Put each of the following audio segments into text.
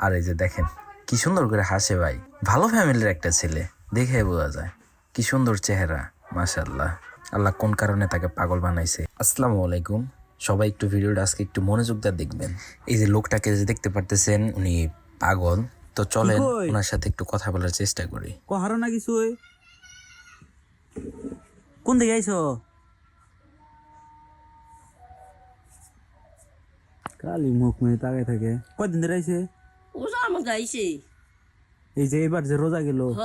আর এই যে দেখেন কি সুন্দর করে হাসে ভাই, ভালো ফ্যামিলির একটা ছেলে, দেখে বোঝা যায় কি সুন্দর চেহারা, মাশাআল্লাহ। আল্লাহ কোন কারণে তাকে পাগল বানাইছে। আসসালামু আলাইকুম, সবাই একটু ভিডিওটা আজকে একটু মনোযোগ দিয়ে দেখবেন। এই যে লোকটাকে যে দেখতে পারতেছেন উনি পাগল, তো চলেন ওনার সাথে একটু কথা বলার চেষ্টা করি। কহারো না কিছু কোন দিকে আইছো? কালি মুখ মেয়ে তাকাই থাকে। কয়দিন ধরে আইছে? ওজা আমাকে আইছে। এই যে এবার যে রোজা গেল, হ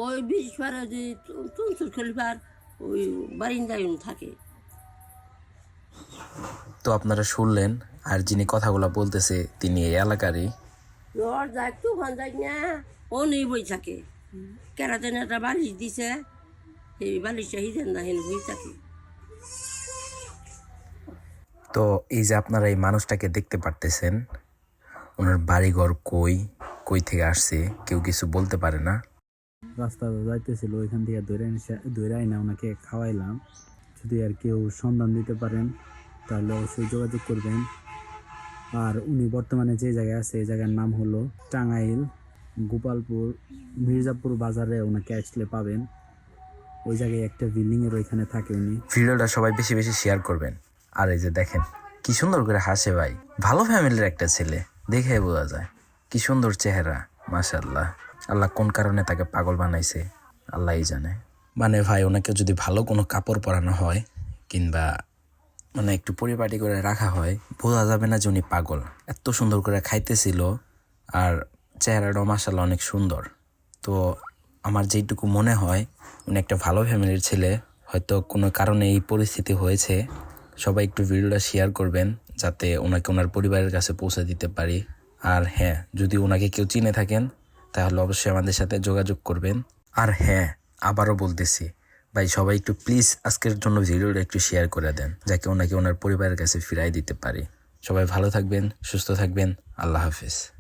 ওই বিশ পারে যে তুলসুর খলিফার ওই বারিন্দায় থাকে। তো আপনারা শুনলেন, আর যিনি কথাগুলো বলতেছে তিনি এই এলাকারই। ওর যা একটু ভান যাই না, ও নেই বই থাকে। কেরাতেন একটা বালিশ দিছে, এই বালিশটা হিজেন না হেন বই থাকে। তো এই যে আপনারা এই মানুষটাকে দেখতে পারতেছেন, ওনার বাড়িঘর কই, কই থেকে আসছে কেউ কিছু বলতে পারে না। রাস্তা যাইতেছিল, ওইখান থেকে ধরে আইনা ওনাকে খাওয়াইলাম। যদি আর কেউ সন্ধান দিতে পারেন তাহলে অবশ্যই যোগাযোগ করবেন। আর উনি বর্তমানে যে জায়গায় আছে এই জায়গার নাম হলো টাঙ্গাইল গোপালপুর মির্জাপুর বাজারে। ওনাকে আসলে পাবেন, ওই জায়গায় একটা বিল্ডিং এর ওইখানে থাকে উনি। ভিডিওটা সবাই বেশি বেশি শেয়ার করবেন। আর এই যে দেখেন কি সুন্দর করে হাসে ভাই, ভালো ফ্যামিলির একটা ছেলে, দেখে বোঝা যায় কি সুন্দর চেহারা, মাশাআল্লাহ। আল্লাহ কোন কারণে তাকে পাগল বানাইছে আল্লাহই জানে। মানে ভাই ওনাকে যদি ভালো কোনো কাপড় পরানো হয় কিংবা মানে একটু পরিপাটি করে রাখা হয়, বোঝা যাবে না যে উনি পাগল। এত সুন্দর করে খাইতেছিল আর চেহারাটাও মাশাআল্লাহ অনেক সুন্দর। তো আমার যেটুকু মনে হয় উনি একটা ভালো ফ্যামিলির ছেলে, হয়তো কোনো কারণে এই পরিস্থিতি হয়েছে। সবাই একটু ভিডিওটা শেয়ার করবেন যাতে ওনাকে ওনার পরিবারের কাছে পৌঁছে দিতে পারি। আর হ্যাঁ, যদি ওনাকে কেউ চিনে থাকেন তাহলে অবশ্যই আমাদের সাথে যোগাযোগ করবেন। আর হ্যাঁ, আবারও বলতেছি ভাই, সবাই একটু প্লিজ আজকের জন্য ভিডিওটা একটু শেয়ার করে দেন, যাকে ওনাকে ওনার পরিবারের কাছে ফিরাই দিতে পারি। সবাই ভালো থাকবেন, সুস্থ থাকবেন, আল্লাহ হাফেজ।